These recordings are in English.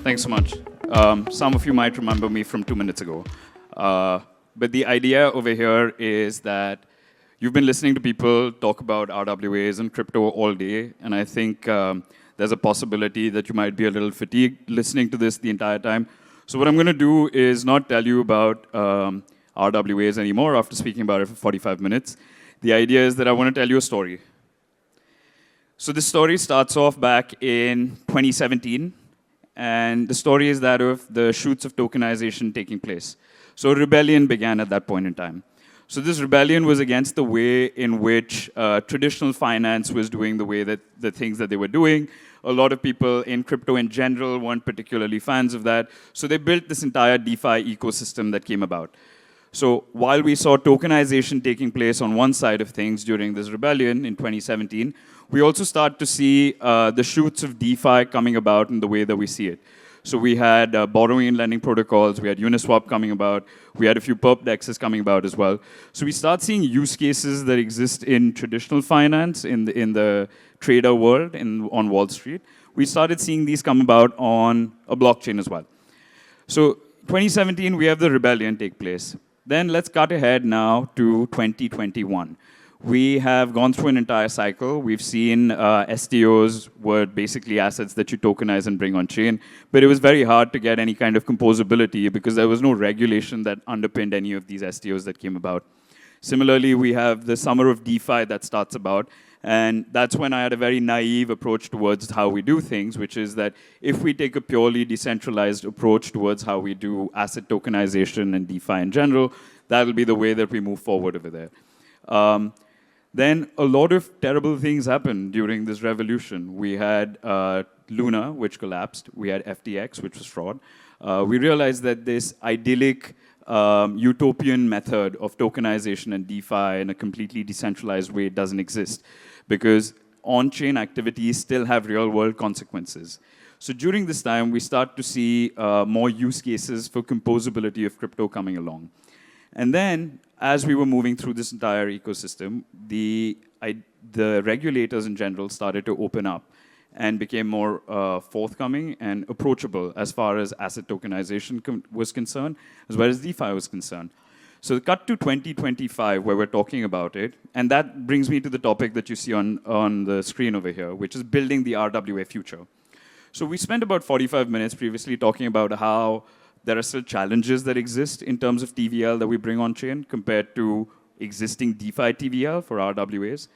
Thanks so much. Some of you might remember me from 2 minutes ago. But the idea over here is that you've been listening to people talk about RWAs and crypto all day, and I think there's a possibility that you might be a little fatigued listening to this the entire time. So what I'm going to do is not tell you about RWAs anymore after speaking about it for 45 minutes. The idea is that I want to tell you a story. So this story starts off back in 2017. And the story is that of the shoots of tokenization taking place. So a rebellion began at that point in time. So this rebellion was against the way in which traditional finance was doing the things that they were doing. A lot of people in crypto in general weren't particularly fans of that. So they built this entire DeFi ecosystem that came about. So while we saw tokenization taking place on one side of things during this rebellion in 2017, we also start to see the shoots of DeFi coming about in the way that we see it. So we had borrowing and lending protocols, we had Uniswap coming about, we had a few perp dexes coming about as well. So we start seeing use cases that exist in traditional finance, in the trader world, on Wall Street. We started seeing these come about on a blockchain as well. So 2017, we have the rebellion take place. Then let's cut ahead now to 2021. We have gone through an entire cycle. We've seen STOs were basically assets that you tokenize and bring on chain, but it was very hard to get any kind of composability because there was no regulation that underpinned any of these STOs that came about. Similarly, we have the summer of DeFi that starts about, and that's when I had a very naive approach towards how we do things, which is that if we take a purely decentralized approach towards how we do asset tokenization and DeFi in general, that'll be the way that we move forward over there. Then a lot of terrible things happened during this revolution. We had Luna, which collapsed. We had FTX, which was fraud. We realized that this idyllic utopian method of tokenization and DeFi in a completely decentralized way doesn't exist because on-chain activities still have real-world consequences. So during this time, we start to see more use cases for composability of crypto coming along. And then, as we were moving through this entire ecosystem, the regulators in general started to open up and became more forthcoming and approachable as far as asset tokenization was concerned, as well as DeFi was concerned. So cut to 2025, where we're talking about it, and that brings me to the topic that you see on the screen over here, which is building the RWA future. So we spent about 45 minutes previously talking about how there are still challenges that exist in terms of TVL that we bring on chain compared to existing DeFi TVL for RWAs.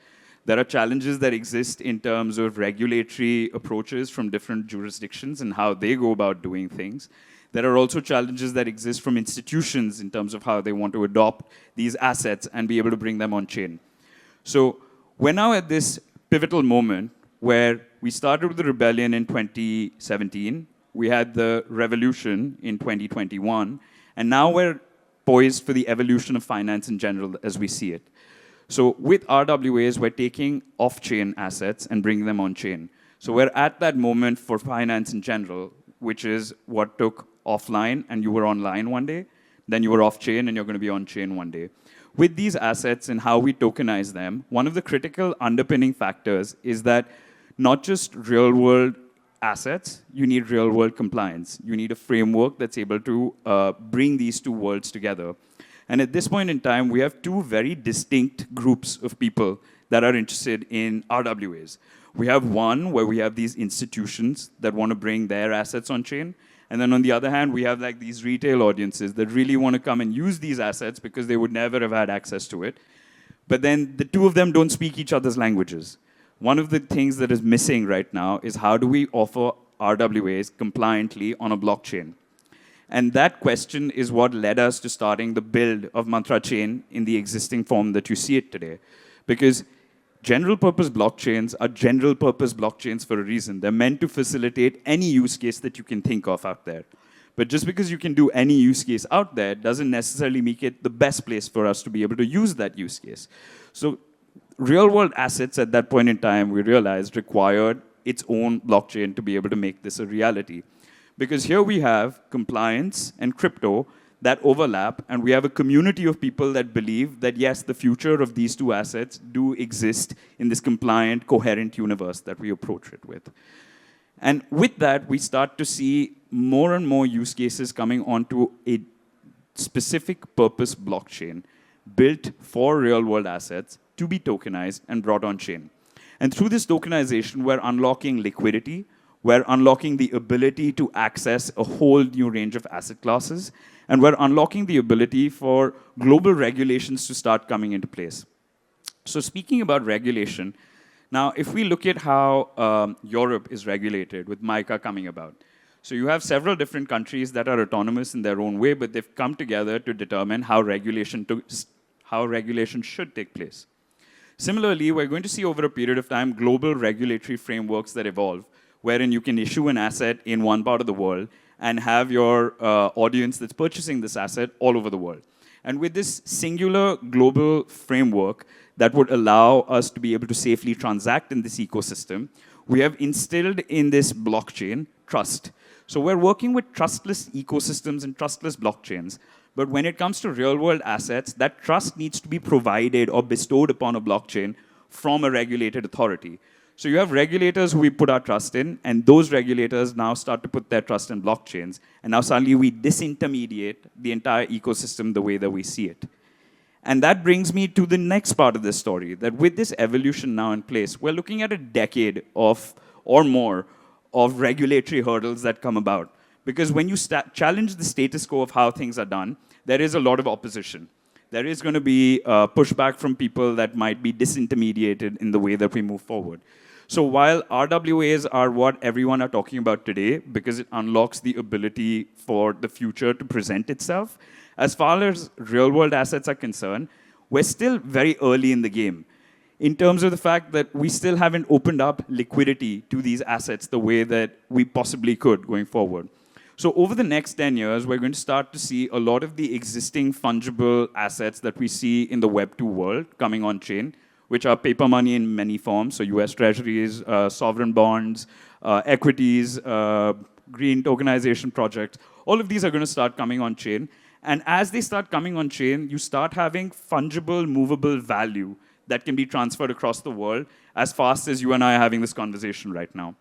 There are challenges that exist in terms of regulatory approaches from different jurisdictions and how they go about doing things. There are also challenges that exist from institutions in terms of how they want to adopt these assets and be able to bring them on chain. So we're now at this pivotal moment where we started with the rebellion in 2017. We had the revolution in 2021, and now we're poised for the evolution of finance in general as we see it. So with RWAs, we're taking off-chain assets and bringing them on-chain. So we're at that moment for finance in general, which is what took offline and you were online one day, then you were off-chain and you're going to be on-chain one day. With these assets and how we tokenize them, one of the critical underpinning factors is that not just real-world assets, you need real-world compliance. You need a framework that's able to bring these two worlds together. And at this point in time, we have two very distinct groups of people that are interested in RWAs. We have one where we have these institutions that want to bring their assets on chain. And then on the other hand, we have like these retail audiences that really want to come and use these assets because they would never have had access to it. But then the two of them don't speak each other's languages. One of the things that is missing right now is how do we offer RWAs compliantly on a blockchain? And that question is what led us to starting the build of Mantra Chain in the existing form that you see it today. Because general purpose blockchains are general purpose blockchains for a reason. They're meant to facilitate any use case that you can think of out there. But just because you can do any use case out there doesn't necessarily make it the best place for us to be able to use that use case. So real-world assets at that point in time, we realized, required its own blockchain to be able to make this a reality. Because here we have compliance and crypto that overlap, and we have a community of people that believe that, yes, the future of these two assets do exist in this compliant, coherent universe that we approach it with. And with that, we start to see more and more use cases coming onto a specific purpose blockchain built for real-world assets to be tokenized and brought on-chain. And through this tokenization, we're unlocking liquidity, we're unlocking the ability to access a whole new range of asset classes, and we're unlocking the ability for global regulations to start coming into place. So speaking about regulation, now if we look at how Europe is regulated with MiCA coming about, so you have several different countries that are autonomous in their own way, but they've come together to determine how regulation should take place. Similarly, we're going to see over a period of time global regulatory frameworks that evolve, wherein you can issue an asset in one part of the world and have your audience that's purchasing this asset all over the world. And with this singular global framework that would allow us to be able to safely transact in this ecosystem, we have instilled in this blockchain trust. So we're working with trustless ecosystems and trustless blockchains. But when it comes to real-world assets, that trust needs to be provided or bestowed upon a blockchain from a regulated authority. So you have regulators who we put our trust in, and those regulators now start to put their trust in blockchains. And now suddenly we disintermediate the entire ecosystem the way that we see it. And that brings me to the next part of this story, that with this evolution now in place, we're looking at a decade of, or more, of regulatory hurdles that come about. Because when you challenge the status quo of how things are done, there is a lot of opposition. There is going to be pushback from people that might be disintermediated in the way that we move forward. So while RWAs are what everyone are talking about today, because it unlocks the ability for the future to present itself, as far as real-world assets are concerned, we're still very early in the game, in terms of the fact that we still haven't opened up liquidity to these assets the way that we possibly could going forward. So over the next 10 years, we're going to start to see a lot of the existing fungible assets that we see in the Web 2 world coming on-chain, which are paper money in many forms, so US treasuries, sovereign bonds, equities, green tokenization projects. All of these are going to start coming on-chain. And as they start coming on-chain, you start having fungible, movable value that can be transferred across the world as fast as you and I are having this conversation right now.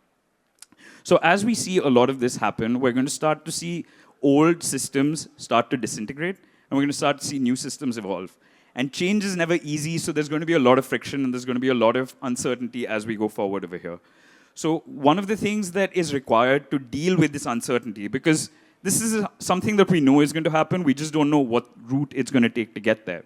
So as we see a lot of this happen, we're going to start to see old systems start to disintegrate, and we're going to start to see new systems evolve. And change is never easy, so there's going to be a lot of friction, and there's going to be a lot of uncertainty as we go forward over here. So one of the things that is required to deal with this uncertainty, because this is something that we know is going to happen, we just don't know what route it's going to take to get there.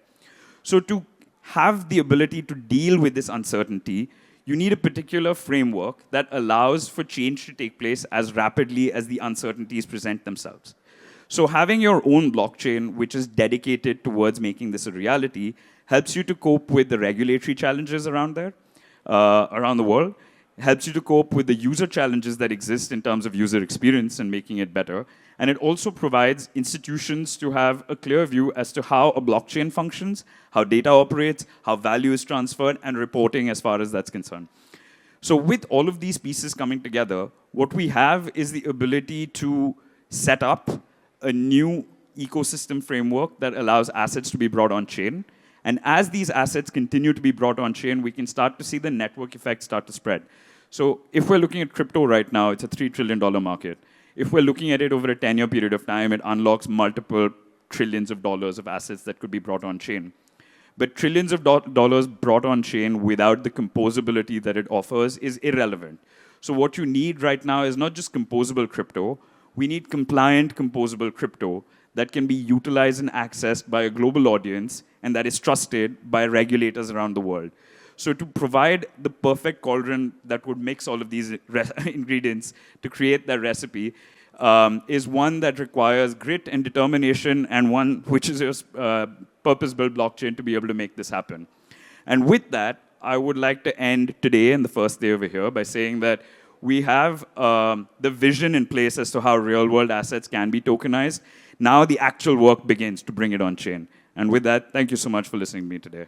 So to have the ability to deal with this uncertainty, you need a particular framework that allows for change to take place as rapidly as the uncertainties present themselves. So having your own blockchain, which is dedicated towards making this a reality, helps you to cope with the regulatory challenges around there, around the world. It helps you to cope with the user challenges that exist in terms of user experience and making it better. And it also provides institutions to have a clear view as to how a blockchain functions, how data operates, how value is transferred, and reporting as far as that's concerned. So with all of these pieces coming together, what we have is the ability to set up a new ecosystem framework that allows assets to be brought on chain. And as these assets continue to be brought on chain, we can start to see the network effects start to spread. So if we're looking at crypto right now, it's a $3 trillion market. If we're looking at it over a 10-year period of time, it unlocks multiple trillions of dollars of assets that could be brought on chain. But trillions of dollars brought on chain without the composability that it offers is irrelevant. So what you need right now is not just composable crypto. We need compliant composable crypto that can be utilized and accessed by a global audience and that is trusted by regulators around the world. So to provide the perfect cauldron that would mix all of these ingredients to create that recipe is one that requires grit and determination, and one which is a purpose-built blockchain to be able to make this happen. And with that, I would like to end today and the first day over here by saying that we have the vision in place as to how real-world assets can be tokenized. Now the actual work begins to bring it on chain. And with that, thank you so much for listening to me today.